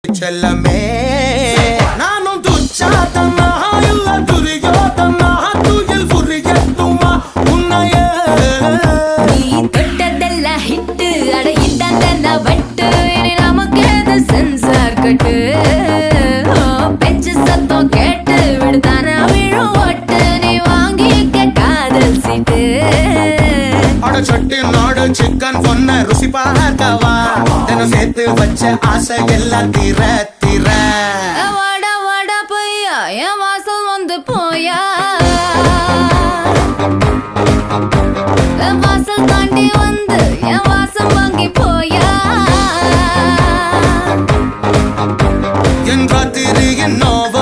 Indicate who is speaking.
Speaker 1: செல்லமே நானும் துச்சாதனா இல்ல துரியோதனா துயில் புரியட்டுமா உன்னைய
Speaker 2: நீ தொட்டதெல்லாம் ஹிட்டு அட இட்டாந்தா வட்டு இனி நமக்கு எது சென்சார் கட்டு பெஞ்சு சத்தம் கேட்டு விடுதானா விழும் ஒட்டு நீ வாங்கிக்க காதல் சீட்டு
Speaker 1: அட சட்டி நாடு சிக்கன் பொண்ண ருசி பார்க்கவா தினம் சேர்த்து வச்ச ஆசை எல்லாம் தீர தீர
Speaker 2: வாடா வாடா பையா என் வாசல் வந்து போயா வாசல் தாண்டி வந்து என் வாசம் வாங்கி போயா
Speaker 1: என் ராத்திரியின் நோவ